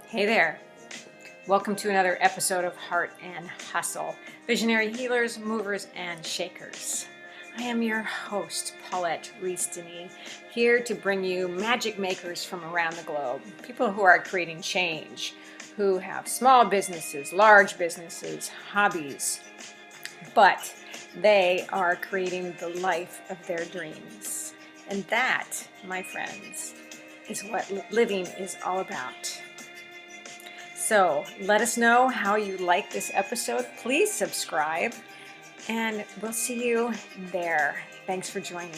Hey there. Welcome to another episode of Heart and Hustle, Visionary Healers, Movers, and Shakers. I am your host, Paulette Rees-Denis, here to bring you magic makers from around the globe, people who are creating change, who have small businesses, large businesses, hobbies, but they are creating the life of their dreams. And that, my friends, is what living is all about. So let us know how you like this episode. Please subscribe, and we'll see you there. Thanks for joining.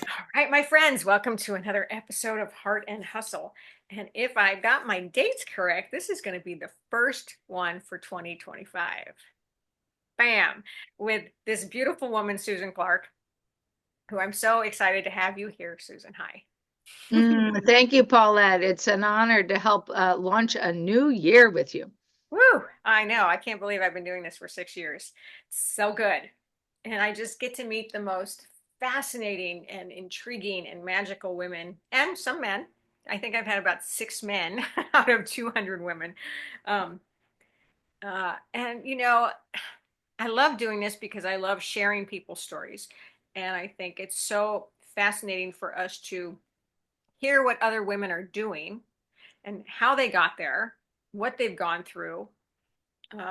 All right, my friends, welcome to another episode of Heart and Hustle. And if I got my dates correct, this is going to be the first one for 2025. Bam! With this beautiful woman, Susan Clark, who I'm so excited to have you here, Susan. Hi. Thank you, Paulette. It's an honor to help launch a new year with you. Woo! I know. I can't believe I've been doing this for 6 years. It's so good. And I just get to meet the most fascinating and intriguing and magical women and some men. I think I've had about 6 men out of 200 women. Um, and, I love doing this because I love sharing people's stories. And I think it's so fascinating for us to hear what other women are doing and how they got there, what they've gone through,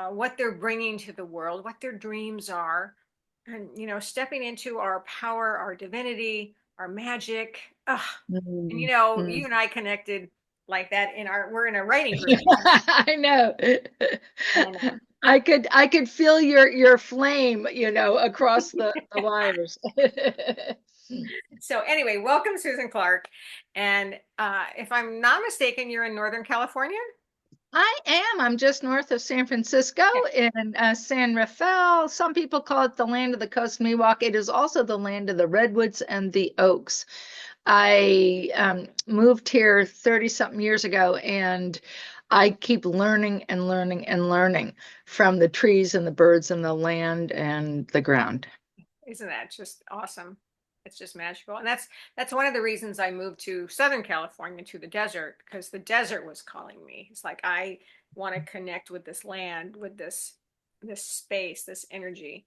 what they're bringing to the world, what their dreams are, and stepping into our power, our divinity, our magic. Ugh. And Mm, you mm. and I connected like that we're in a writing group. I know. And I could feel your flame, across the wires. so anyway, welcome, Susan Clark. And if I'm not mistaken, you're in Northern California. I am. I'm just north of San Francisco in San Rafael. Some people call it the land of the Coast Miwok. It is also the land of the redwoods and the oaks. I moved here 30 something years ago, and I keep learning and learning and learning from the trees and the birds and the land and the ground. Isn't that just awesome? It's just magical. And that's one of the reasons I moved to Southern California, to the desert, because the desert was calling me. It's like I want to connect with this land, with this space, this energy.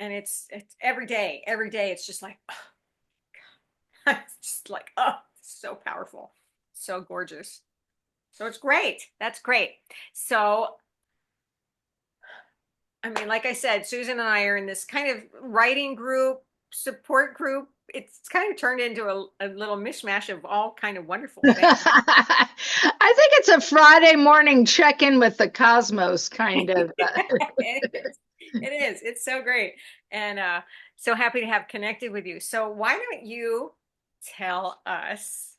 And it's every day it's just like it's just like it's so powerful. So gorgeous. So it's great. That's great. So I mean, like I said, Susan and I are in this kind of writing group, support group. It's kind of turned into a little mishmash of all kind of wonderful things. I think it's a Friday morning check-in with the cosmos kind of. It is. It is. It's so great. And so happy to have connected with you. So why don't you tell us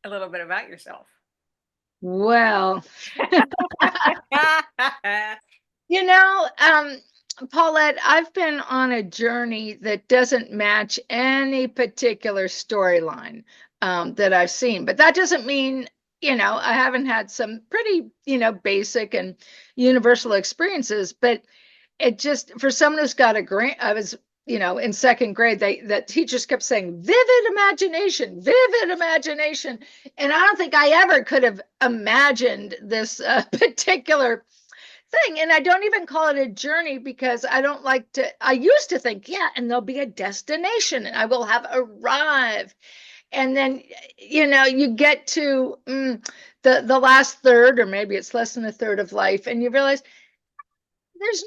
a little bit about yourself? Well, you know, um, Paulette, I've been on a journey that doesn't match any particular storyline that I've seen, but that doesn't mean, I haven't had some pretty, basic and universal experiences, but it just, for someone who's got a grant, I was, in second grade, the teachers kept saying, vivid imagination. And I don't think I ever could have imagined this particular thing. And I don't even call it a journey because I don't like to, I used to think, yeah, and there'll be a destination and I will have arrived. And then, you get to the last third, or maybe it's less than a third of life, and you realize there's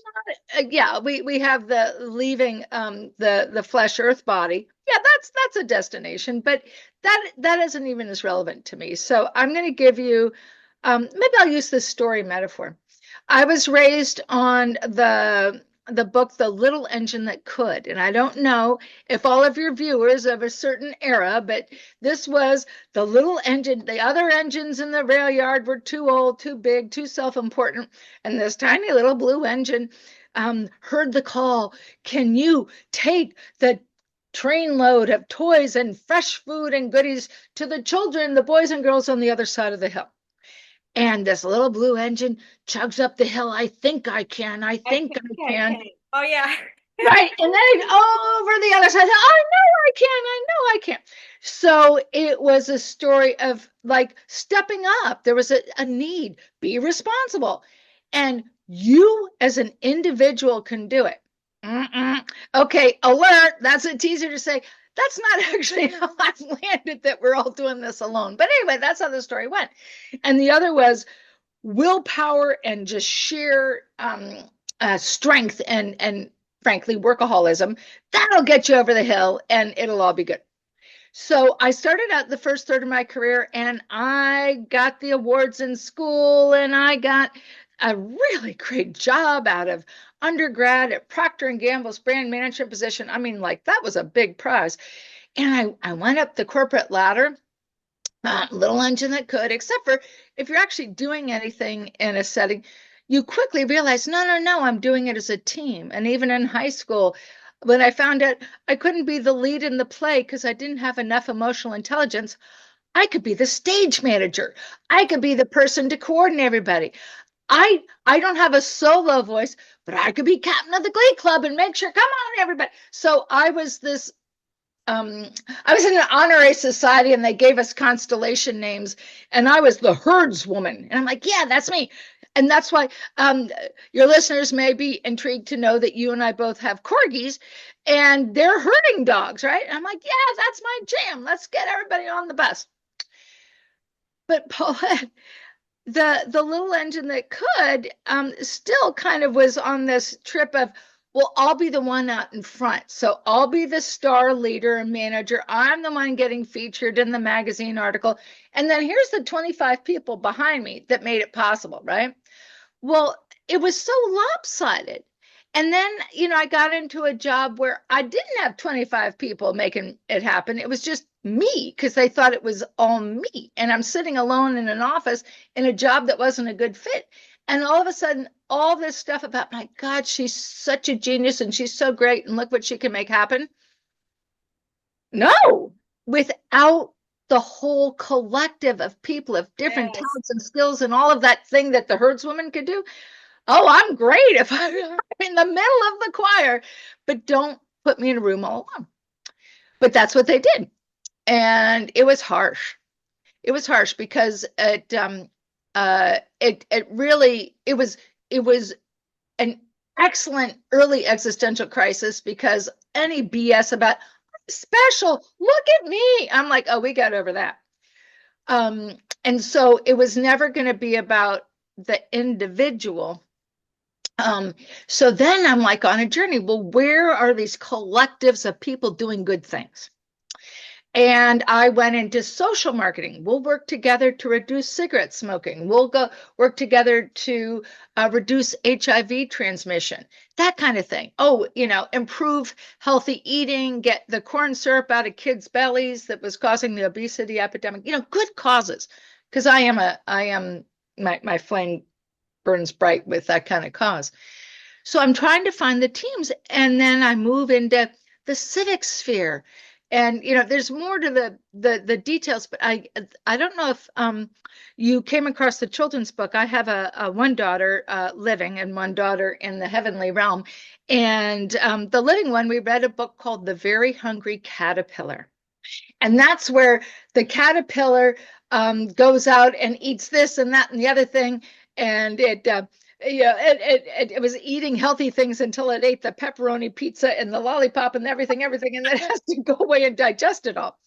not, yeah, we have the leaving the flesh earth body. Yeah, that's a destination, but that isn't even as relevant to me. So I'm going to give you, maybe I'll use this story metaphor. I was raised on the book The Little Engine That Could, and I don't know if all of your viewers of a certain era, but this was the little engine. The other engines in the rail yard were too old, too big, too self-important, and this tiny little blue engine heard the call. Can you take the trainload of toys and fresh food and goodies to the children, the boys and girls on the other side of the hill? And this little blue engine chugs up the hill. I think I can. I I think think I I can. can. Oh yeah. Right. And then over the other side, I know I can, I know I can. So it was a story of like stepping up. There was a need, be responsible. And you as an individual can do it. Mm-mm. Okay, alert. That's a teaser to say that's not actually how I've landed that we're all doing this alone. But anyway, that's how the story went. And the other was willpower and just sheer strength and frankly workaholism. That'll get you over the hill and it'll all be good. So I started out the first third of my career and I got the awards in school and I got a really great job out of undergrad at Procter and Gamble's brand management position. I mean, like that was a big prize. And I went up the corporate ladder, little engine that could, except for if you're actually doing anything in a setting, you quickly realize, no, no, no, I'm doing it as a team. And even in high school, when I found out I couldn't be the lead in the play because I didn't have enough emotional intelligence, I could be the stage manager. I could be the person to coordinate everybody. I don't have a solo voice, but I could be captain of the glee club and make sure, come on, everybody. So I was in an honorary society and they gave us constellation names, and I was the herdswoman. And I'm like, yeah, that's me. And that's why your listeners may be intrigued to know that you and I both have corgis and they're herding dogs, right? And I'm like, yeah, that's my jam. Let's get everybody on the bus. But Paulette, the little engine that could still kind of was on this trip of, well, I'll be the one out in front. So I'll be the star leader and manager. I'm the one getting featured in the magazine article. And then here's the 25 people behind me that made it possible, right? Well, it was so lopsided. And then, I got into a job where I didn't have 25 people making it happen. It was just me because they thought it was all me. And I'm sitting alone in an office in a job that wasn't a good fit. And all of a sudden, all this stuff about, my God, she's such a genius and she's so great. And look what she can make happen. No, without the whole collective of people of different Yes. talents and skills and all of that thing that the herdswoman could do. Oh, I'm great if I'm in the middle of the choir, but don't put me in a room all alone. But that's what they did. And it was harsh. It was harsh because it really it was an excellent early existential crisis because any BS about special, look at me. I'm like, oh, we got over that. And so it was never going to be about the individual. So then I'm like on a journey. Well, where are these collectives of people doing good things? And I went into social marketing. We'll work together to reduce cigarette smoking. We'll go work together to reduce HIV transmission, that kind of thing. Oh, improve healthy eating, get the corn syrup out of kids' bellies that was causing the obesity epidemic. Good causes. Because my flame burns bright with that kind of cause. So I'm trying to find the teams, and then I move into the civic sphere. And there's more to the details, but I don't know if you came across the children's book. I have a one daughter living and one daughter in the heavenly realm. And the living one, we read a book called The Very Hungry Caterpillar. And that's where the caterpillar goes out and eats this and that and the other thing. And it was eating healthy things until it ate the pepperoni pizza and the lollipop and everything, and then it has to go away and digest it all.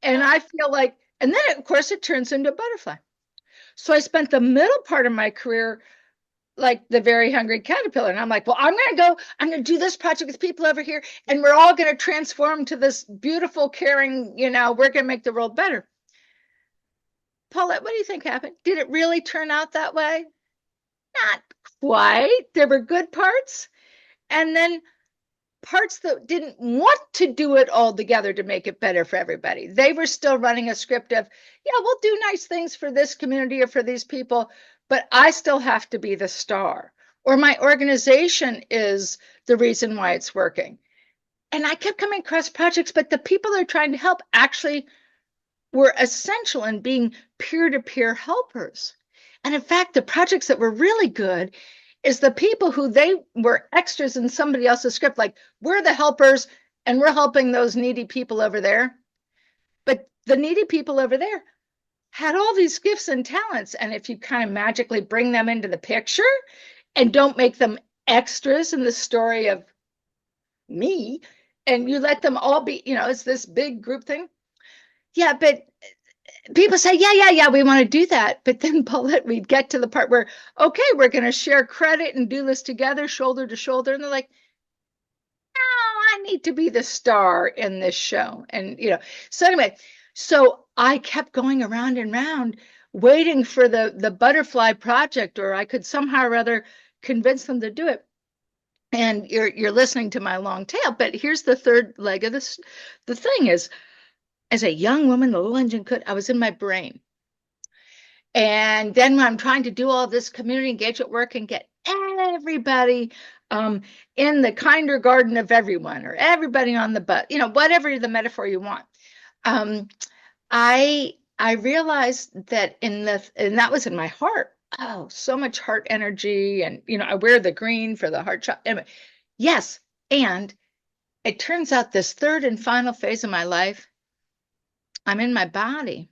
And I feel like, and then of course it turns into a butterfly. So I spent the middle part of my career like the very hungry caterpillar. And I'm like, well, I'm going to do this project with people over here, and we're all going to transform to this beautiful, caring, we're going to make the world better. Paulette, what do you think happened? Did it really turn out that way? Not quite. There were good parts, and then parts that didn't want to do it all together to make it better for everybody. They were still running a script of, yeah, we'll do nice things for this community or for these people, but I still have to be the star, or my organization is the reason why it's working. And I kept coming across projects, but the people they're trying to help actually were essential in being peer-to-peer helpers. And in fact, the projects that were really good is the people who they were extras in somebody else's script. Like, we're the helpers and we're helping those needy people over there. But the needy people over there had all these gifts and talents. And if you kind of magically bring them into the picture and don't make them extras in the story of me, and you let them all be, it's this big group thing. Yeah, but people say, yeah, we want to do that. But then, Paulette, we'd get to the part where, okay, we're going to share credit and do this together, shoulder to shoulder. And they're like, I need to be the star in this show. And, so anyway, so I kept going around and round waiting for the butterfly project, or I could somehow or other convince them to do it. And you're listening to my long tail, but here's the third leg of this. The thing is, as a young woman, the little engine could, I was in my brain. And then when I'm trying to do all this community engagement work and get everybody in the kinder garden of everyone, or everybody on the bus, whatever the metaphor you want. I realized that and that was in my heart. Oh, so much heart energy. And, I wear the green for the heart shot. Anyway, yes. And it turns out this third and final phase of my life, I'm in my body.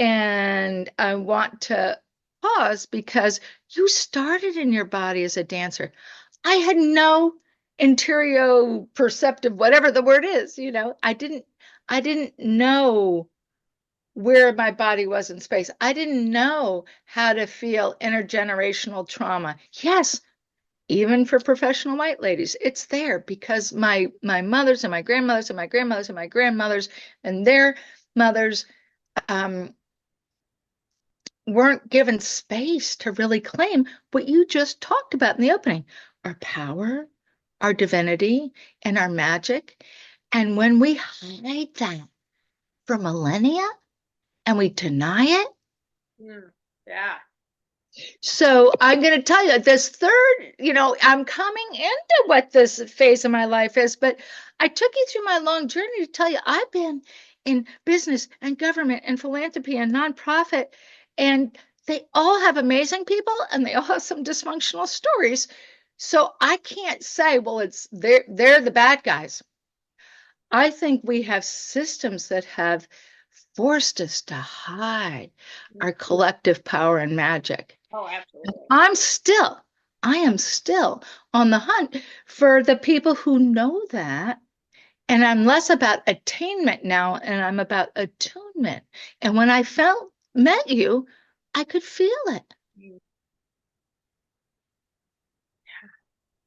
And I want to pause because you started in your body as a dancer. I had no interior perceptive, whatever the word is, I didn't know where my body was in space. I didn't know how to feel intergenerational trauma. Yes, even for professional white ladies, it's there because my mothers and my grandmothers and my grandmothers and my grandmothers and their mothers weren't given space to really claim what you just talked about in the opening, our power, our divinity, and our magic. And when we hide that for millennia and we deny it, yeah. so I'm going to tell you this third, I'm coming into what this phase of my life is, but I took you through my long journey to tell you I've been in business and government and philanthropy and nonprofit, and they all have amazing people and they all have some dysfunctional stories. So I can't say, well, it's they're the bad guys. I think we have systems that have forced us to hide our collective power and magic. Oh, absolutely. I am still on the hunt for the people who know that. And I'm less about attainment now, and I'm about attunement. And when I met you, I could feel it.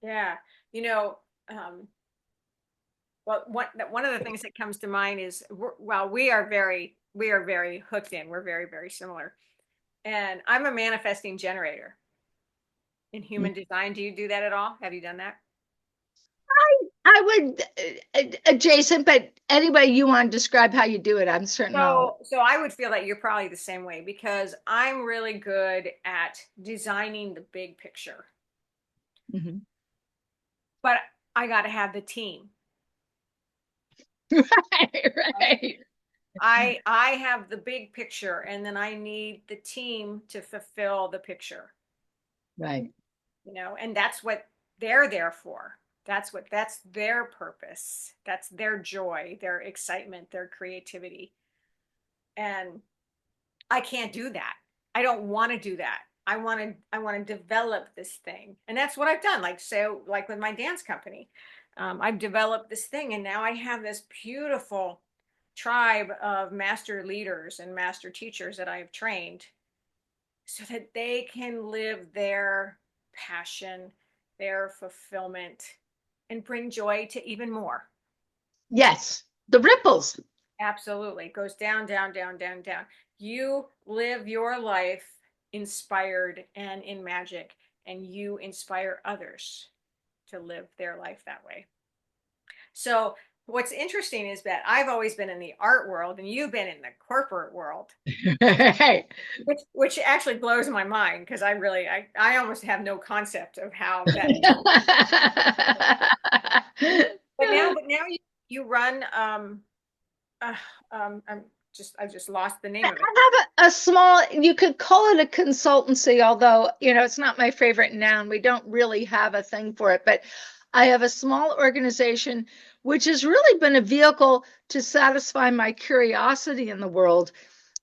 Yeah. Well, one of the things that comes to mind is, we are very hooked in. We're very, very similar. And I'm a manifesting generator in human design. Do you do that at all? Have you done that? I would, adjacent, but anyway, you want to describe how you do it, I'm certain So I would feel that you're probably the same way because I'm really good at designing the big picture. Mhm. But I got to have the team. Right. I have the big picture and then I need the team to fulfill the picture. Right. And that's what they're there for. That's their purpose. That's their joy, their excitement, their creativity. And I can't do that. I don't want to do that. I want to develop this thing. And that's what I've done. Like with my dance company. I've developed this thing and now I have this beautiful tribe of master leaders and master teachers that I've trained so that they can live their passion, their fulfillment, and bring joy to even more. Yes. The ripples. Absolutely. It goes down, down, down, down, down. You live your life inspired and in magic, and you inspire others to live their life that way. So, what's interesting is that I've always been in the art world and you've been in the corporate world. Hey. Which actually blows my mind because I almost have no concept of how that. But now you run I just lost the I name of it. have a small, you could call it a consultancy, although, it's not my favorite noun. We don't really have a thing for it, but I have a small organization which has really been a vehicle to satisfy my curiosity in the world.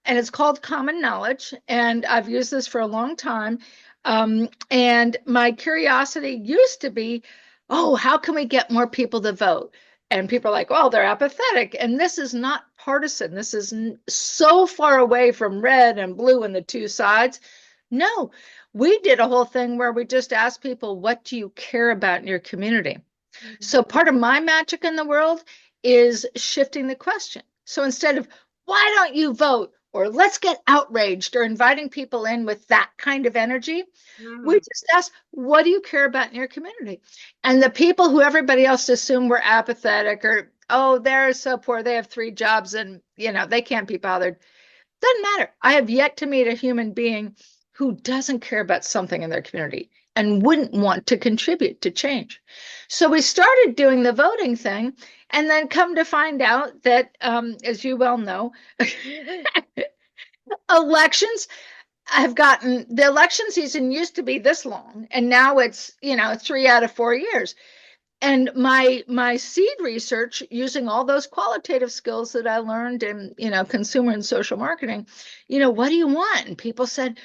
And it's called Common Knowledge. And I've used this for a long time. And my curiosity used to be, oh, how can we get more people to vote? And people are like, well, they're apathetic. And this is not partisan. This is so far away from red and blue and the two sides. No, we did a whole thing where we just asked people, what do you care about in your community? Mhm. So part of my magic in the world is shifting the question. So instead of, why don't you vote? Or let's get outraged, or inviting people in with that kind of energy, we Mhm. just ask, what do you care about in your community? And the people who everybody else assumed were apathetic, or, oh, they're so poor, they have 3 jobs and, they can't be bothered. Doesn't matter. I have yet to meet a human being who doesn't care about something in their community and wouldn't want to contribute to change. So we started doing the voting thing, and then come to find out that, as you well know, elections have gotten, the election season used to be this long, and now it's 3 out of 4 years. And my seed research, using all those qualitative skills that I learned in consumer and social marketing, what do you want? And people said,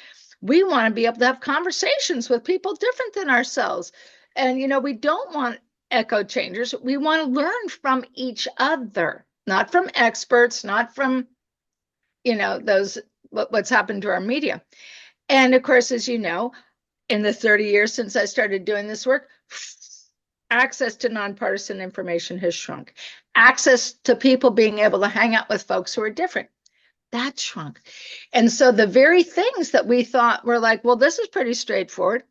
we want to be able to have conversations with people different than ourselves. And we don't want echo chambers. We want to learn from each other, not from experts, not from those what's happened to our media. And of course, as you know, in the 30 years since I started doing this work, access to nonpartisan information has shrunk. Access to people being able to hang out with folks who are different, that shrunk. And so the very things that we thought were like, well, this is pretty straightforward.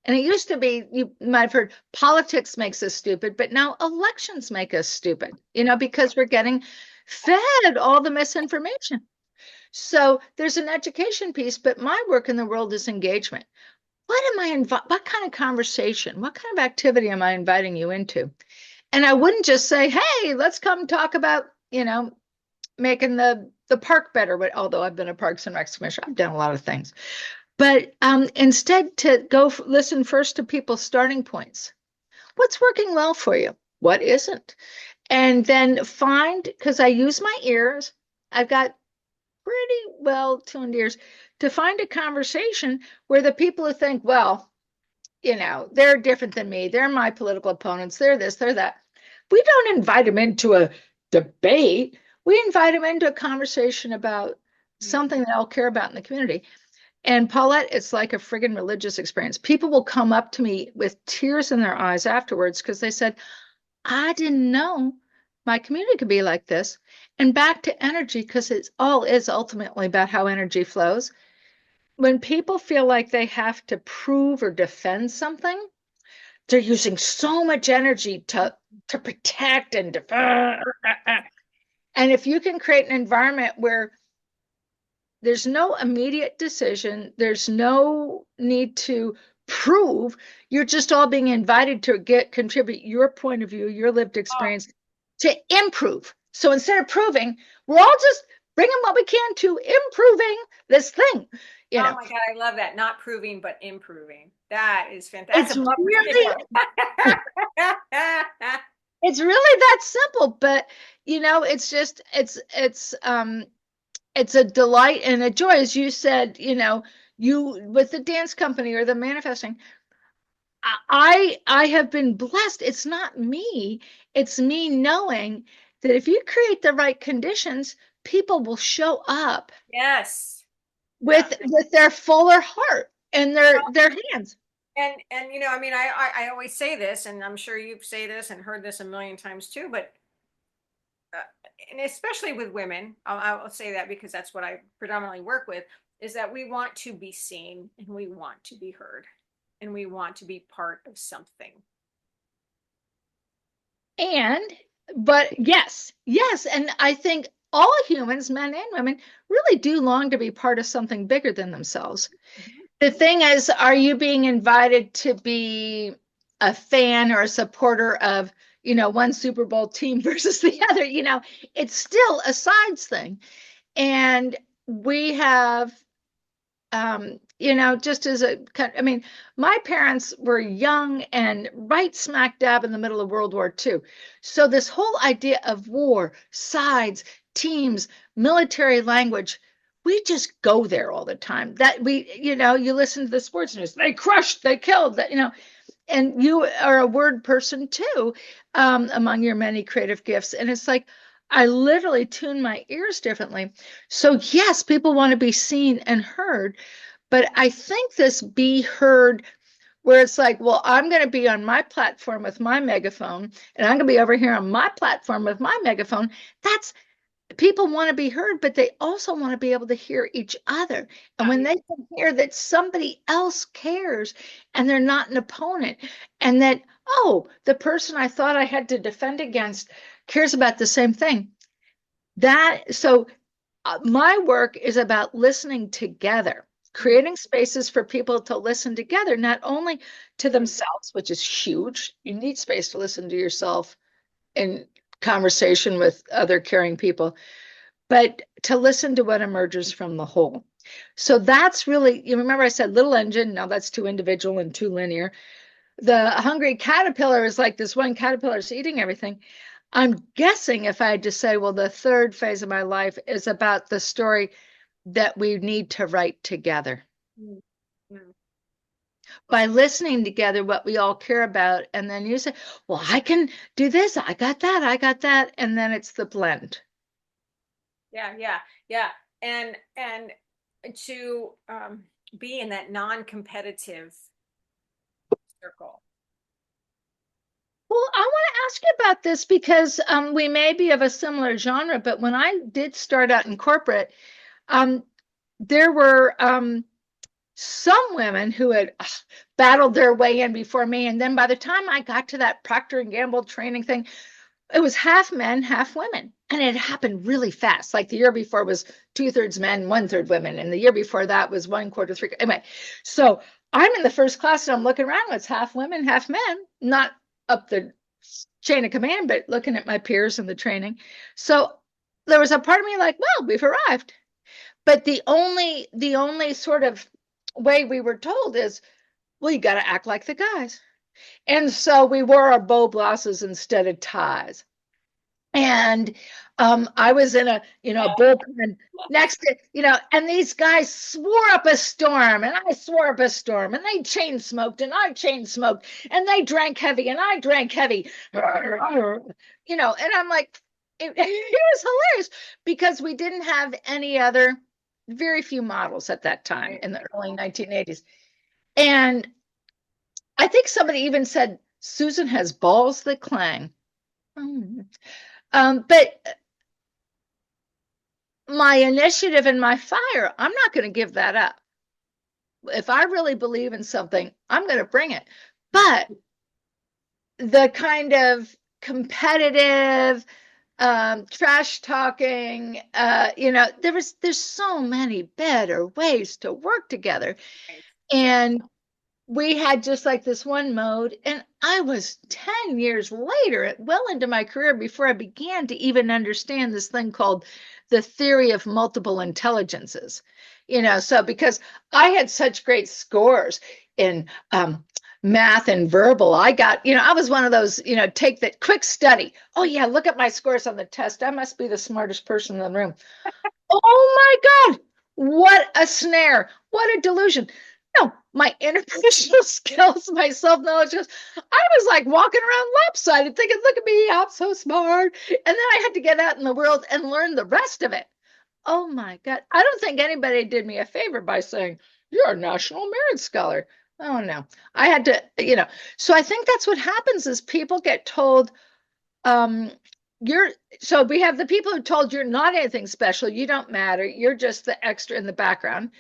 And it used to be, you might have heard, politics makes us stupid, but now elections make us stupid, because we're getting fed all the misinformation. So there's an education piece, but my work in the world is engagement. What kind of conversation, what kind of activity am I inviting you into? And I wouldn't just say, hey, let's come talk about, making the park better. But although I've been a Parks and Recs commissioner, I've done a lot of things. But instead, to listen first to people's starting points. What's working well for you? What isn't? And then find, because I use my ears, I've got pretty well tuned ears, to find a conversation where the people who think, well, they're different than me, they're my political opponents, they're this, they're that. We don't invite them into a debate. We invite them into a conversation about something that I'll care about in the community. And Paulette, it's like a friggin' religious experience. People will come up to me with tears in their eyes afterwards because they said, I didn't know my community could be like this. And back to energy, because it's all is ultimately about how energy flows. When people feel like they have to prove or defend something, they're using so much energy to protect and defend. And if you can create an environment where there's no immediate decision, there's no need to prove, you're just all being invited to contribute your point of view, your lived Oh, experience, to improve. So instead of proving, we're all just bringing what we can to improving this thing. You oh know, my God, I love that. Not proving, but improving. That is fantastic. it's That's a bumper really sticker. it's really that simple, but it's just it's a delight and a joy. As you said, you with the dance company or the manifesting, I have been blessed. It's not me. It's me knowing that if you create the right conditions, people will show up Yes. Yeah. with their fuller heart and their hands. And I mean, I always say this, and I'm sure you say this and heard this a million times too, but uh, and especially with women, I'll say that because that's what I predominantly work with, is that we want to be seen and we want to be heard and we want to be part of something. And but yes, and I think all humans, men and women, really do long to be part of something bigger than themselves. Mhm. The thing is, are you being invited to be a fan or a supporter of one Super Bowl team versus the other. It's still a sides thing. And we have, just as I mean, my parents were young and right smack dab in the middle of World War II. So this whole idea of war, sides, teams, military language, we just go there all the time. That you listen to the sports news, they crushed, they killed, and you are a word person too, among your many creative gifts. And it's like, I literally tune my ears differently. So yes, people want to be seen and heard, but I think this be heard where it's like, well, I'm going to be on my platform with my megaphone, and I'm going to be over here on my platform with my megaphone. That's People want to be heard, but they also want to be able to hear each other. And when they can hear that somebody else cares and they're not an opponent, and that, oh, the person I thought I had to defend against cares about the same thing. My work is about listening together, creating spaces for people to listen together, not only to themselves, which is huge. You need space to listen to yourself in conversation with other caring people, but to listen to what emerges from the whole. So that's really, you remember I said little engine, now that's too individual and too linear. The hungry caterpillar is like this one caterpillar is eating everything. I'm guessing if I had to say, well, the third phase of my life is about the story that we need to write together. Mm-hmm. By listening together what we all care about, and then you say, well, I can do this, I got that, and then it's the blend. Yeah. And to be in that non-competitive circle. Well, I want to ask you about this because we may be of a similar genre, but when I did start out in corporate, um, there were some women who had battled their way in before me, and then by the time I got to that Procter and Gamble training thing, it was half men, half women. And it happened really fast. Like the year before was 2/3 men, 1/3 women. And the year before that was 1/4, three. Anyway, so I'm in the first class and I'm looking around. It's half women, half men, not up the chain of command, but looking at my peers in the training. So there was a part of me like, well, we've arrived. But the only sort of way we were told is, well, you got to act like the guys. And so we wore our bow blouses instead of ties. And I was in a bullpen next to and these guys swore up a storm, and I swore up a storm, and they chain smoked, and I chain smoked, and they drank heavy, and I drank heavy, and I'm like, it was hilarious because we didn't have any other, very few models at that time in the early 1980s, and I think somebody even said Susan has balls that clang. But my initiative and my fire, I'm not going to give that up. If I really believe in something, I'm going to bring it. But the kind of competitive, trash talking, there's so many better ways to work together. And we had just like this one mode, and I was 10 years later, well into my career, before I began to even understand this thing called the theory of multiple intelligences. So because I had such great scores in math and verbal, I was one of those, take that quick study. Oh yeah, look at my scores on the test. I must be the smartest person in the room. Oh my God, what a snare, what a delusion. No, my interpersonal skills, my self-knowledge, I was like walking around lopsided thinking, look at me, I'm so smart. And then I had to get out in the world and learn the rest of it. Oh my God. I don't think anybody did me a favor by saying, you're a National Merit Scholar. Oh no. I had to, so I think that's what happens is people get told, um, so we have the people who told you're not anything special, you don't matter, you're just the extra in the background.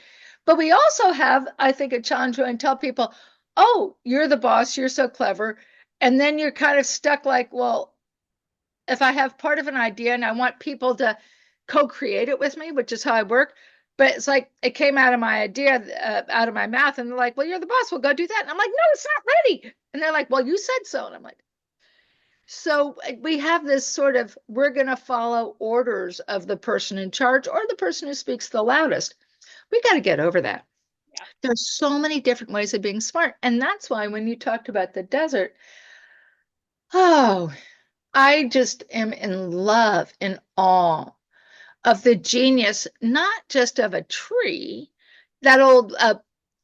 But we also have, I think, a challenge when I tell people, oh, you're the boss, you're so clever. And then you're kind of stuck like, well, if I have part of an idea and I want people to co-create it with me, which is how I work, but it's like it came out of my idea, out of my mouth, and they're like, well, you're the boss, we'll go do that. And I'm like, no, it's not ready. And they're like, well, you said so. And I'm like, So we have this sort of, we're going to follow orders of the person in charge or the person who speaks the loudest. We got to get over that. Yeah. There's so many different ways of being smart. And that's why when you talked about the desert, oh, I just am in love, in awe of the genius, not just of a tree. That old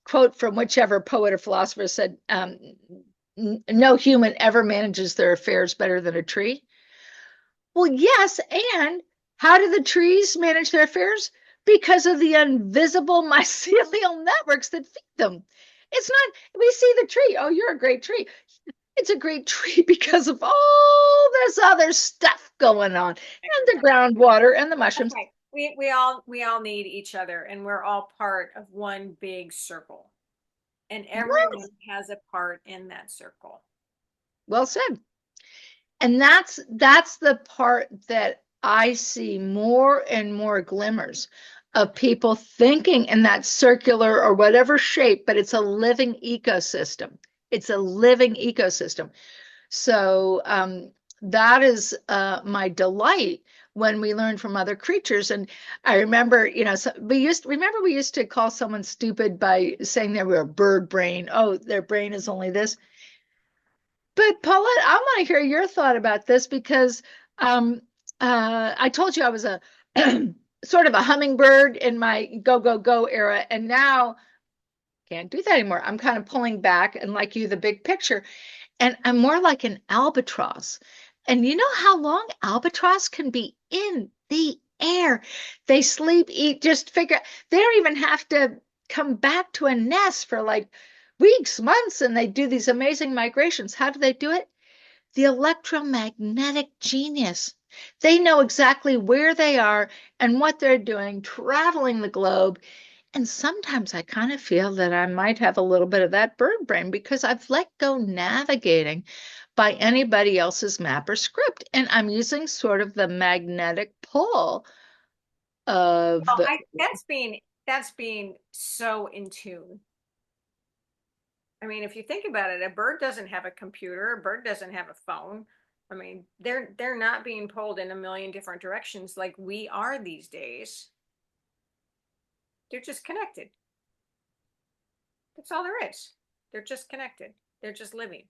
quote from whichever poet or philosopher said, no human ever manages their affairs better than a tree. Well, yes, and how do the trees manage their affairs? Because of the invisible mycelial networks that feed them. It's not, we see the tree. Oh, you're a great tree. It's a great tree because of all this other stuff going on, and the groundwater and the That's mushrooms. right. We all need each other, and we're all part of one big circle. And everyone has a part in that circle. Well said. And that's the part that I see more and more glimmers of people thinking in that circular or whatever shape, but it's a living ecosystem. It's a living ecosystem. So that is my delight when we learn from other creatures. And I remember, so we used to call someone stupid by saying they were a bird brain. Oh, their brain is only this. But Paulette, I want to hear your thought about this because um, I told you I was a sort of a hummingbird in my go, go, go era. And now can't do that anymore. I'm kind of pulling back and like you, the big picture. And I'm more like an albatross. And you know how long albatross can be in the air? They sleep, eat, just figure, they don't even have to come back to a nest for like weeks, months, and they do these amazing migrations. How do they do it? The electromagnetic genius. They know exactly where they are and what they're doing, traveling the globe. And sometimes I kind of feel that I might have a little bit of that bird brain because I've let go navigating by anybody else's map or script. And I'm using sort of the magnetic pull of Well, that's being so in tune. I mean, if you think about it, a bird doesn't have a computer, a bird doesn't have a phone. I mean, they're not being pulled in a million different directions like we are these days. They're just connected. That's all there is. They're just connected. They're just living.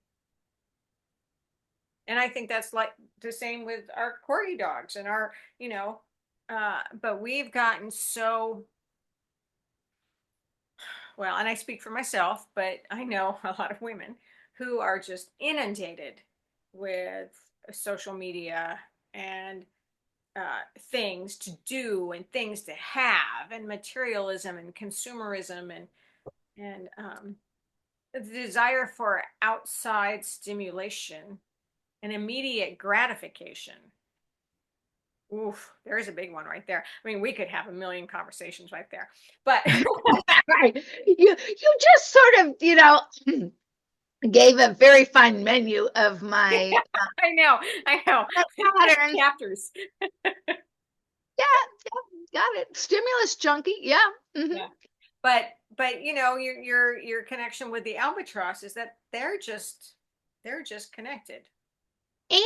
And I think that's like the same with our corgi dogs and our, but we've gotten so well, and I speak for myself, but I know a lot of women who are just inundated with social media and things to do and things to have and materialism and consumerism and the desire for outside stimulation and immediate gratification. Oof, there's a big one right there. I mean, we could have a million conversations right there, but right. You just sort of, gave a very fine menu of my I know patterns. chapters. Yeah, yeah, got it. Stimulus junkie. Yeah. Mhm. Yeah, but your connection with the albatross is that they're just connected.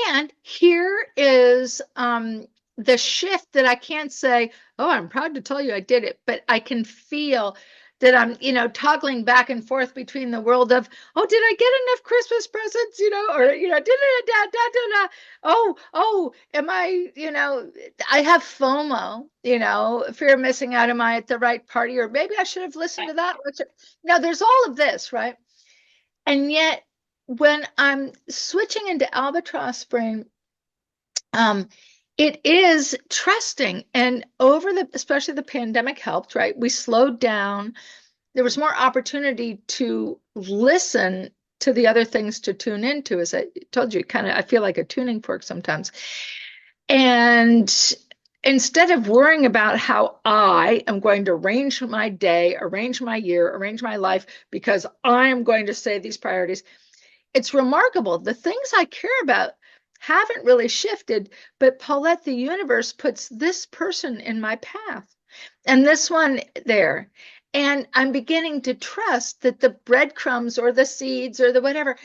And here is the shift that I can't say, oh, I'm proud to tell you I did it, but I can feel that I'm, toggling back and forth between the world of, oh, did I get enough Christmas presents, or, did it, da, da, da, da. Oh, am I, I have FOMO, fear of missing out. Am I at the right party? Or maybe I should have listened to that. Now, there's all of this, right? And yet, when I'm switching into albatross brain, um, it is trusting. And especially the pandemic helped, right? We slowed down. There was more opportunity to listen to the other things to tune into. As I told you, kind of, I feel like a tuning fork sometimes. And instead of worrying about how I am going to arrange my day, arrange my year, arrange my life, because I'm going to say these priorities, it's remarkable. The things I care about haven't really shifted, but Paulette, the universe puts this person in my path and this one there. And I'm beginning to trust that the breadcrumbs or the seeds or the whatever,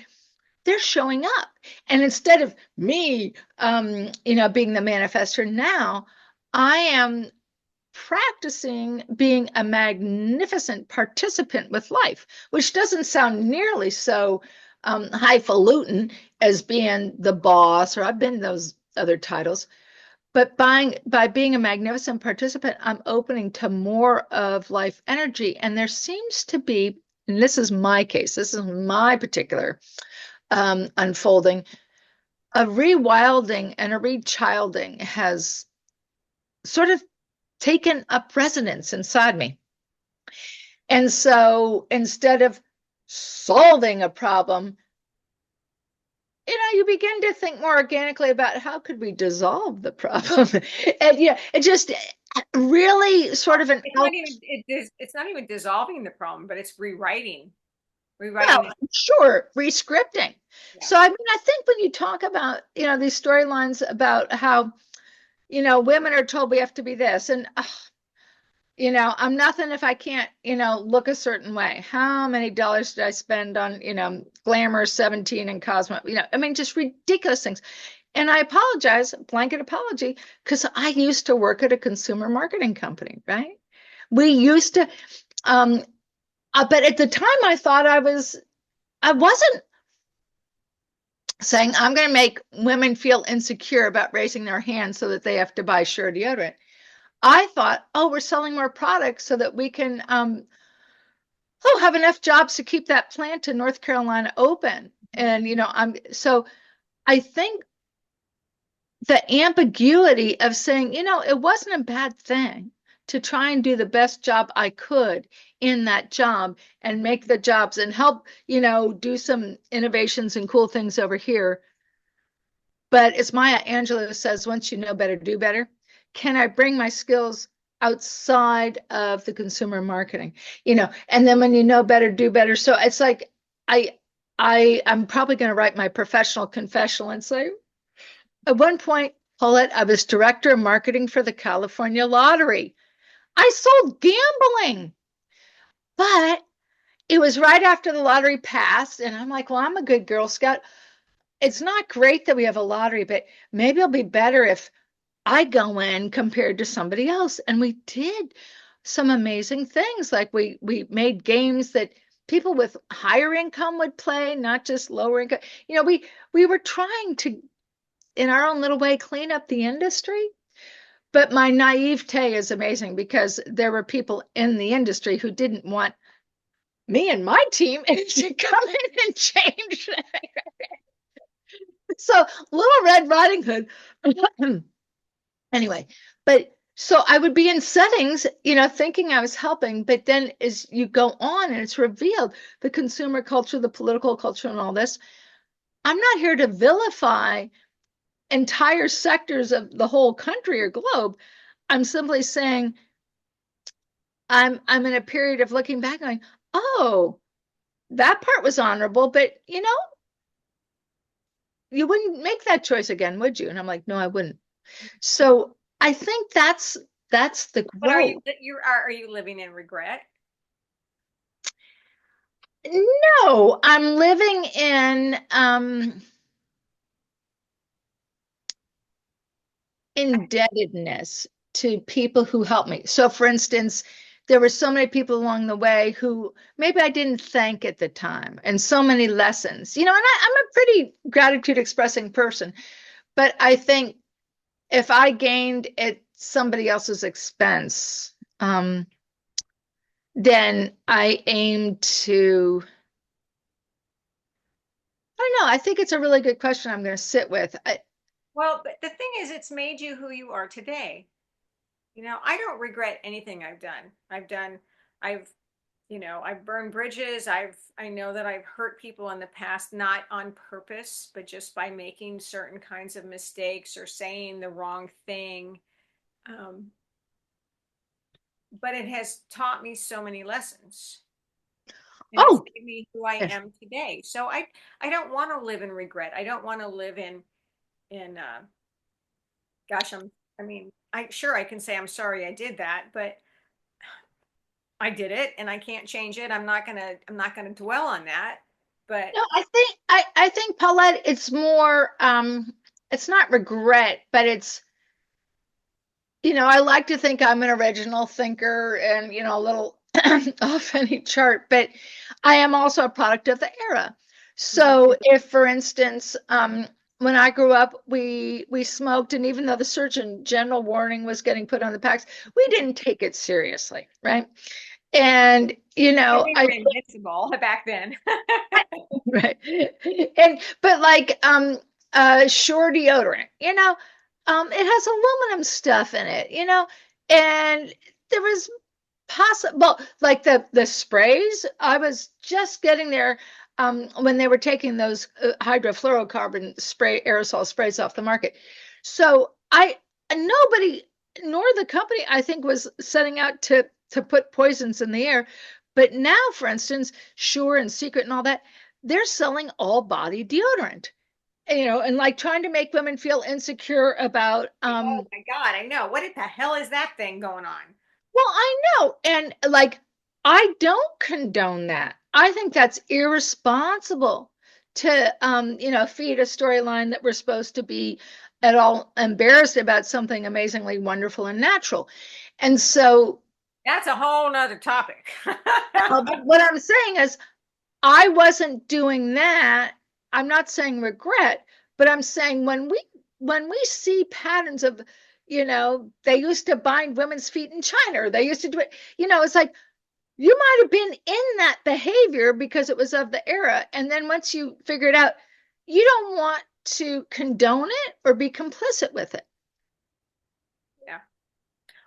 they're showing up. And instead of me, being the manifester now, I am practicing being a magnificent participant with life, which doesn't sound nearly so highfalutin as being the boss, or I've been those other titles. But by being a magnificent participant, I'm opening to more of life energy. And there seems to be, and this is my case, this is my particular unfolding, a rewilding and a rechilding has sort of taken up residence inside me. And so instead of solving a problem, you begin to think more organically about how could we dissolve the problem. And it just really sort of an It's not even dissolving the problem, but it's rewriting. well, Rewriting. sure, rescripting. Yeah. So I mean, I think when you talk about, these storylines about how, women are told we have to be this, and I'm nothing if I can't, look a certain way. How many dollars did I spend on, Glamour 17 and Cosmo? I mean, just ridiculous things. And I apologize, blanket apology, because I used to work at a consumer marketing company, right? We used to, but at the time I thought I wasn't saying I'm going to make women feel insecure about raising their hands so that they have to buy Sure deodorant. I thought, oh, we're selling more products so that we can have enough jobs to keep that plant in North Carolina open. And I think the ambiguity of saying, it wasn't a bad thing to try and do the best job I could in that job and make the jobs and help, do some innovations and cool things over here. But as Maya Angelou says, once you know better, do better. Can I bring my skills outside of the consumer marketing? And then when you know better, do better. So it's like I'm probably going to write my professional confessional and say, at one point, Paulette, I was director of marketing for the California lottery. I sold gambling, but it was right after the lottery passed. And I'm like, well, I'm a good Girl Scout. It's not great that we have a lottery, but maybe it'll be better if I go in compared to somebody else. And we did some amazing things. Like we made games that people with higher income would play, not just lower income. We were trying to, in our own little way, clean up the industry. But my naivete is amazing because there were people in the industry who didn't want me and my team to come in and change. So Little Red Riding Hood. Anyway, but so I would be in settings, thinking I was helping, but then as you go on and it's revealed the consumer culture, the political culture, and all this, I'm not here to vilify entire sectors of the whole country or globe. I'm simply saying I'm in a period of looking back going, oh, that part was honorable, but you wouldn't make that choice again, would you? And I'm like, no, I wouldn't. So I think that's the But growth. are you living in regret? No, I'm living in indebtedness to people who helped me. So, for instance, there were so many people along the way who maybe I didn't thank at the time, and so many lessons. And I'm a pretty gratitude expressing person, but I think if I gained at somebody else's expense, then I aim to. I don't know. I think it's a really good question I'm going to sit with. Well, but the thing is, it's made you who you are today. I don't regret anything I've done. I've, I've burned bridges. I know that I've hurt people in the past, not on purpose, but just by making certain kinds of mistakes or saying the wrong thing. Um, but it has taught me so many lessons, and it's Oh, made me who I am today. So I don't want to live in regret. I don't want to live in gosh, I mean, I can say I'm sorry I did that, but I did it and I can't change it. I'm not gonna dwell on that. But No, I think Paulette, it's more it's not regret, but it's I like to think I'm an original thinker and a little off any chart, but I am also a product of the era. Mhm. So if, for instance, when I grew up, we smoked, and even though the Surgeon General warning was getting put on the packs, we didn't take it seriously, right? And And we were invincible back then. right. And but like Sure deodorant, it has aluminum stuff in it, and there was possible like the sprays. I was just getting there when they were taking those hydrofluorocarbon spray aerosol sprays off the market. So I nobody nor the company I think was setting out to put poisons in the air. But now, for instance, Sure and Secret and all that, they're selling all body deodorant. And like trying to make women feel insecure about Oh my God, I know. What the hell is that thing going on? well, I know. And like, I don't condone that. I think that's irresponsible to, feed a storyline that we're supposed to be at all embarrassed about something amazingly wonderful and natural. And so, That's a whole nother topic. but what I'm saying is, I wasn't doing that. I'm not saying regret, but I'm saying when we see patterns of, they used to bind women's feet in China, or they used to do it, it's like you might have been in that behavior because it was of the era. And then once you figure it out, you don't want to condone it or be complicit with it. Yeah.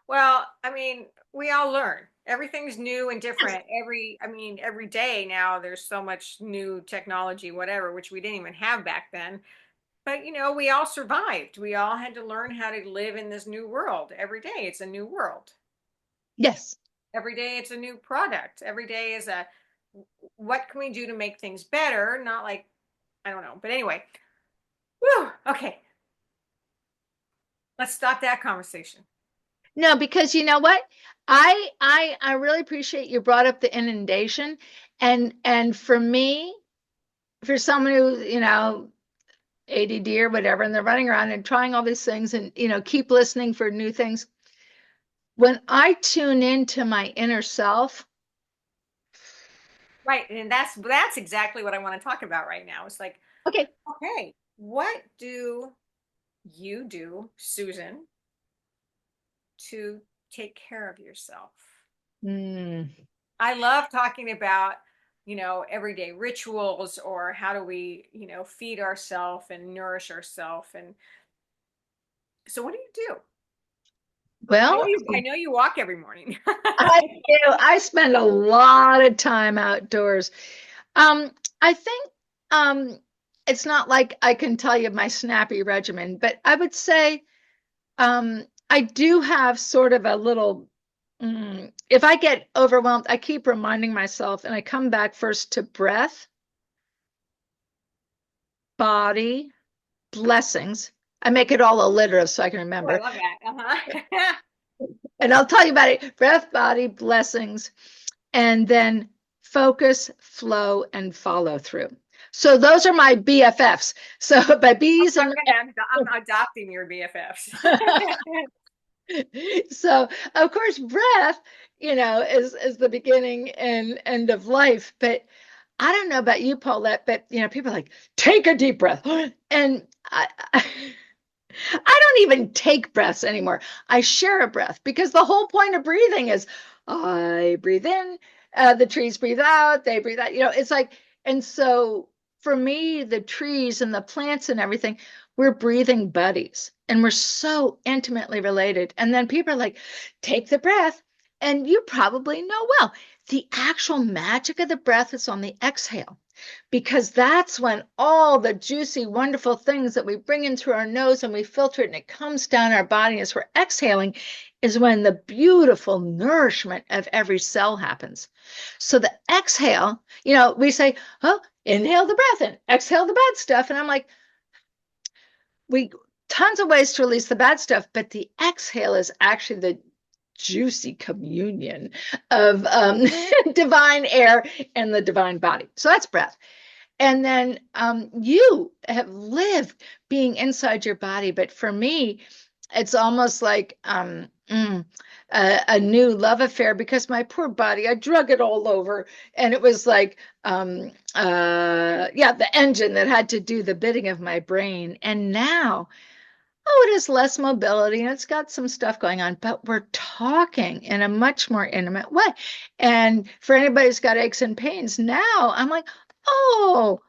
Well, I mean, we all learn. Everything's new and Yes. different. Every day now there's so much new technology, whatever, which we didn't even have back then. But we all survived. We all had to learn how to live in this new world. Every day it's a new world. Yes. Every day it's a new product. Every day is a what can we do to make things better? Not like I don't know. But anyway, whew, okay, let's stop that conversation. No, because you know what? I really appreciate you brought up the inundation. And for me, for someone who, ADD or whatever, and they're running around and trying all these things and, keep listening for new things. When I tune into my inner self, Right. And that's exactly what I want to talk about right now. It's like, okay. okay, what do you do, Susan, to take care of yourself? Mm. I love talking about, everyday rituals or how do we, feed ourselves and nourish ourselves. And so what do you do? Well, I know you walk every morning. I do. I spend a lot of time outdoors. I think it's not like I can tell you my snappy regimen, but I would say I do have sort of a little, if I get overwhelmed, I keep reminding myself, and I come back first to breath, body, blessings. I make it all alliterative so I can Oh, I remember. love that. Uh-huh. And I'll tell you about it. Breath, body, blessings, and then focus, flow, and follow through. So those are my BFFs. So by B's and I'm adopting your BFFs. so of course breath, is the beginning and end of life. But I don't know about you, Paulette, but people are like, take a deep breath. And I don't even take breaths anymore. I share a breath because the whole point of breathing is I breathe in, the trees breathe out, they breathe out. It's like, and so for me, the trees and the plants and everything, we're breathing buddies and we're so intimately related. And then people are like, take the breath. And you probably know well, the actual magic of the breath is on the exhale because that's when all the juicy, wonderful things that we bring in through our nose and we filter it and it comes down our body as we're exhaling is when the beautiful nourishment of every cell happens. So the exhale, we say, oh, inhale the breath and exhale the bad stuff. And I'm like, we tons of ways to release the bad stuff, but the exhale is actually the juicy communion of divine air and the divine body. So that's breath. And then you have lived being inside your body. But for me, it's almost like a new love affair because my poor body, I drug it all over. And it was like, yeah, the engine that had to do the bidding of my brain. And now, oh, it has less mobility and it's got some stuff going on, but we're talking in a much more intimate way. And for anybody who's got aches and pains, now I'm like, oh,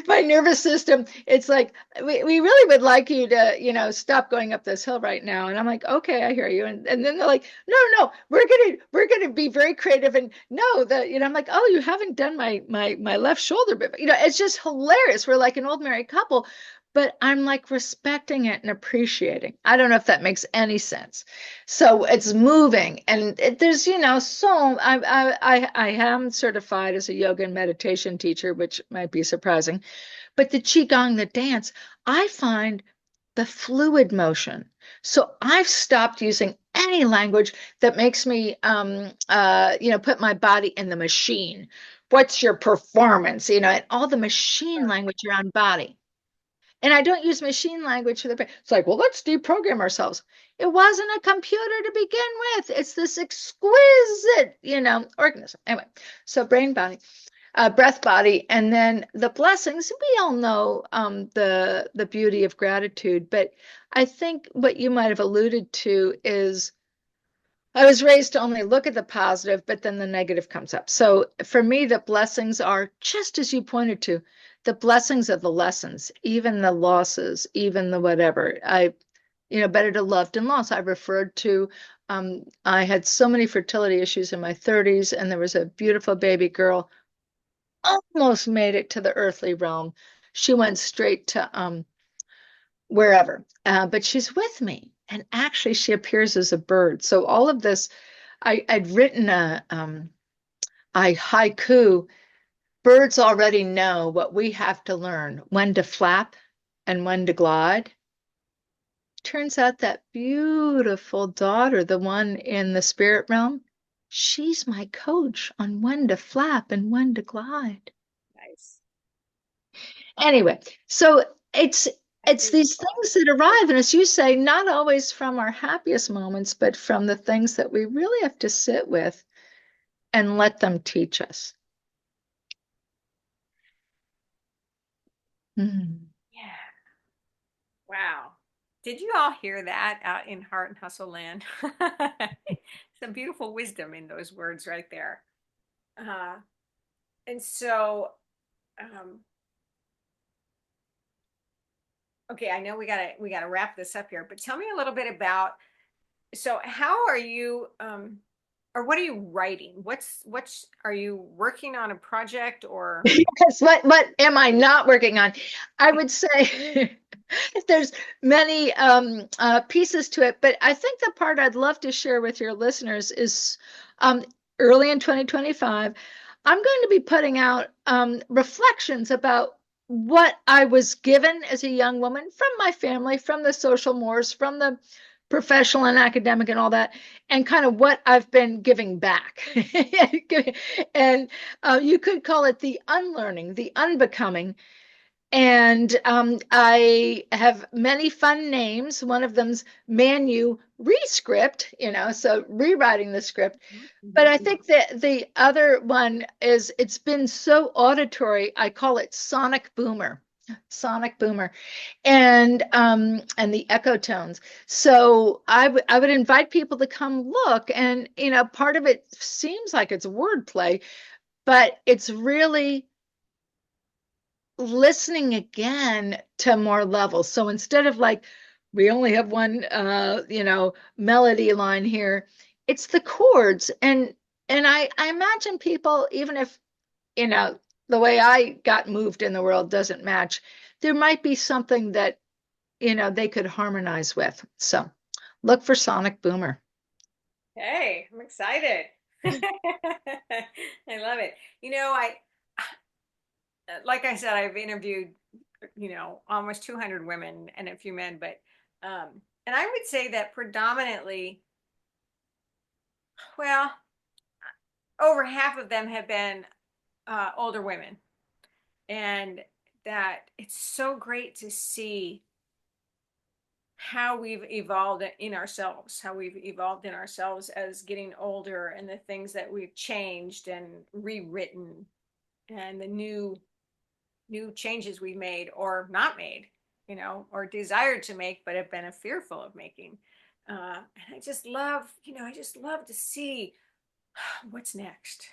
my nervous system. It's like, we really would like you to, stop going up this hill right now. And I'm like, okay, I hear you. And then they're like, no, we're gonna be very creative. And no, I'm like, oh, you haven't done my left shoulder bit. It's just hilarious. We're like an old married couple, but I'm like respecting it and appreciating. I don't know if that makes any sense. So it's moving, and there's, so I am certified as a yoga and meditation teacher, which might be surprising. But the qigong, the dance, I find the fluid motion. So I've stopped using any language that makes me, put my body in the machine. What's your performance? And all the machine language around body. And I don't use machine language for the brain. It's like, well, let's deprogram ourselves. It wasn't a computer to begin with. It's this exquisite, organism. Anyway, so brain, body, breath, body, and then the blessings. We all know the beauty of gratitude, but I think what you might have alluded to is I was raised to only look at the positive, but then the negative comes up. So for me, the blessings are just as you pointed to, the blessings of the lessons, even the losses, even the whatever. Better to love than lost. I referred to, I had so many fertility issues in my 30s, and there was a beautiful baby girl, almost made it to the earthly realm. She went straight to wherever, but she's with me. And actually, she appears as a bird. So all of this, I'd written a haiku. Birds already know what we have to learn, when to flap and when to glide. Turns out that beautiful daughter, the one in the spirit realm, she's my coach on when to flap and when to glide. Nice. Anyway, so it's I it's do. these things that arrive, and as you say, not always from our happiest moments, but from the things that we really have to sit with and let them teach us. Mhm. Yeah. Wow. Did you all hear that out in Heart and Hustle Land? Some beautiful wisdom in those words right there. Uh, and so, um, okay, I know we gotta wrap this up here, but tell me a little bit about, so how are you, or what are you writing? What's are you working on a project or? Yes, what am I not working on? I would say there's many pieces to it, but I think the part I'd love to share with your listeners is early in 2025, I'm going to be putting out reflections about what I was given as a young woman from my family, from the social mores, from the professional and academic and all that, and kind of what I've been giving back. And you could call it the unlearning, the unbecoming. And I have many fun names. One of them's Manu Rescript, so rewriting the script. But Mhm. I think that the other one is, it's been so auditory, I call it Sonic Boomer. Sonic Boomer, and the echo tones. So I would invite people to come look, and part of it seems like it's wordplay, but it's really listening again to more levels. So instead of like, we only have one melody line here, it's the chords. And I imagine people, even if, the way I got moved in the world doesn't match, there might be something that, they could harmonize with. So look for Sonic Boomer. Hey, I'm excited. I love it. I like I said, I've interviewed, almost 200 women and a few men, but and I would say that predominantly, well, over half of them have been older women, and that it's so great to see how we've evolved in ourselves, how we've evolved in ourselves as getting older, and the things that we've changed and rewritten, and the new changes we made or not made, or desired to make but have been fearful of making. And I just love to see what's next,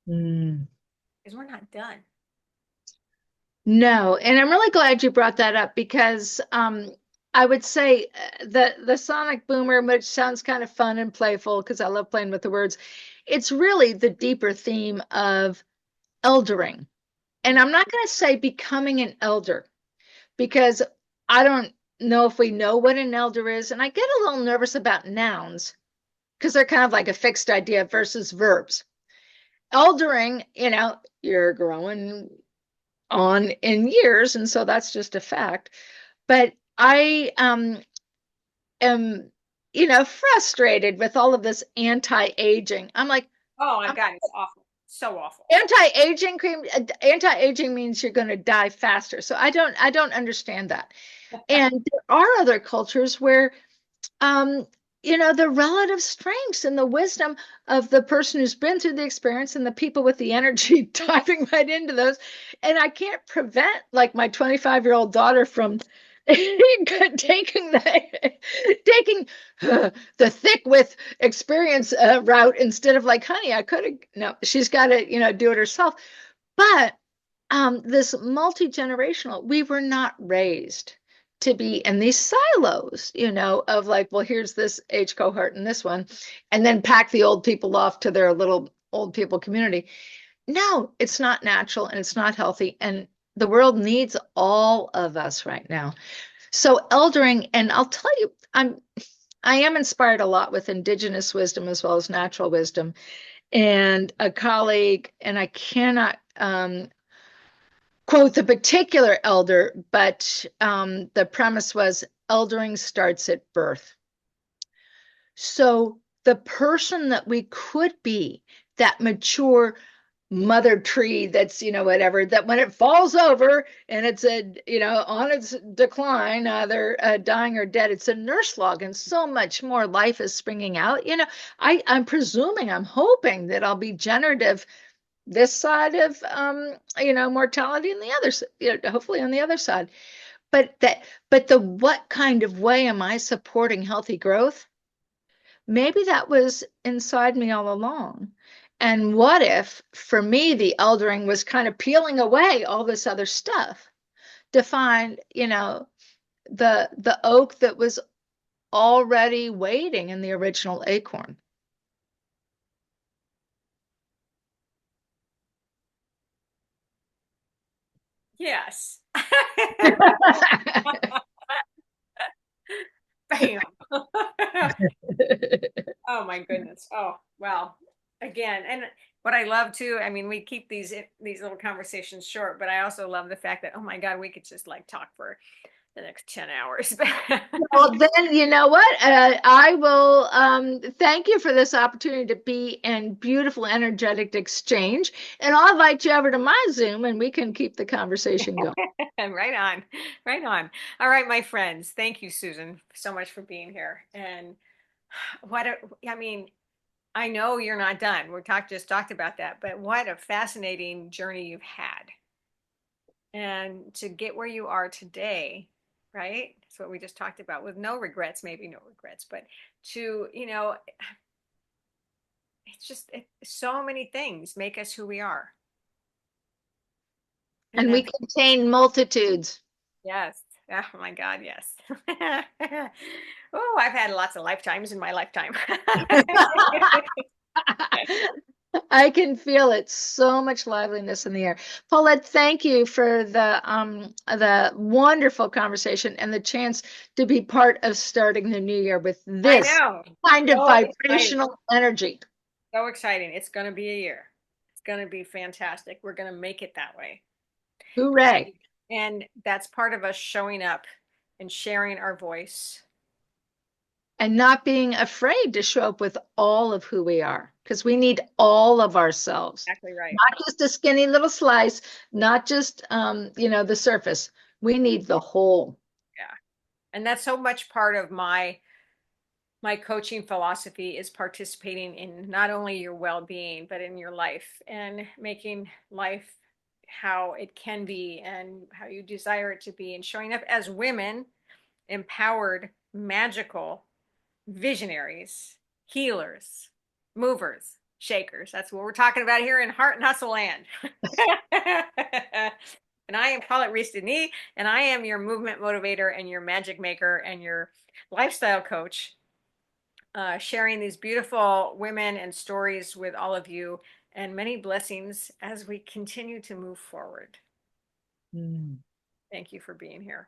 Mm. because we're not done. No, and I'm really glad you brought that up because I would say the sonic boomer, which sounds kind of fun and playful because I love playing with the words, it's really the deeper theme of eldering. And I'm not going to say becoming an elder because I don't know if we know what an elder is, and I get a little nervous about nouns because they're kind of like a fixed idea versus verbs. Eldering, you're growing on in years, and so that's just a fact. But I am, frustrated with all of this anti-aging. I'm like, Oh my I'm God, it's awful. So awful. anti-aging cream. Anti-aging means you're going to die faster. So I don't understand that. And there are other cultures where um, the relative strengths and the wisdom of the person who's been through the experience and the people with the energy diving right into those. And I can't prevent like my 25-year-old daughter from taking the thick with experience route instead of like, honey, I could have, no, she's got to, do it herself. But this multi-generational, we were not raised to be in these silos, of like, well, here's this age cohort and this one, and then pack the old people off to their little old people community. No, it's not natural and it's not healthy. And the world needs all of us right now. So eldering, and I'll tell you, I am inspired a lot with indigenous wisdom as well as natural wisdom. And a colleague, and I cannot quote the particular elder, but the premise was eldering starts at birth. So the person that we could be, that mature mother tree that's, whatever, that when it falls over and it's on its decline, either dying or dead, it's a nurse log and so much more life is springing out. I'm presuming, I'm hoping that I'll be generative this side of mortality and the other, hopefully on the other side. But what kind of way am I supporting healthy growth? Maybe that was inside me all along. And what if for me the eldering was kind of peeling away all this other stuff to find, the oak that was already waiting in the original acorn. Yes. Bam. Oh my goodness. Oh, well, again, and what I love too, I mean, we keep these little conversations short, but I also love the fact that, oh my God, we could just like talk for the next 10 hours. Well, then you know what? I will thank you for this opportunity to be in beautiful, energetic exchange, and I'll invite you over to my Zoom, and we can keep the conversation going. Right on. Right on. All right, my friends. Thank you, Susan, so much for being here. And what a, I mean, I know you're not done. Just talked about that, but what a fascinating journey you've had. And to get where you are today, right? That's what we just talked about, with no regrets, maybe no regrets, but to, so many things make us who we are. And And we then, contain multitudes. yes. Oh my God, yes. Oh, I've had lots of lifetimes in my lifetime. I can feel it. So much liveliness in the air. Paulette, thank you for the wonderful conversation and the chance to be part of starting the new year with I this know. kind of So exciting. vibrational energy. So exciting. It's going to be a year. It's going to be fantastic. We're going to make it that way. Hooray. And that's part of us showing up and sharing our voice. And not being afraid to show up with all of who we are. because we need all of ourselves, Exactly right. not just a skinny little slice, not just the surface. We need the whole. Yeah. And that's so much part of my coaching philosophy is participating in not only your well-being, but in your life and making life how it can be and how you desire it to be, and showing up as women, empowered, magical visionaries, healers, movers, shakers. That's what we're talking about here in Heart and Hustle Land. And I am Paulette Rees-Denis, and I am your movement motivator and your magic maker and your lifestyle coach, sharing these beautiful women and stories with all of you, and many blessings as we continue to move forward. Mm. Thank you for being here.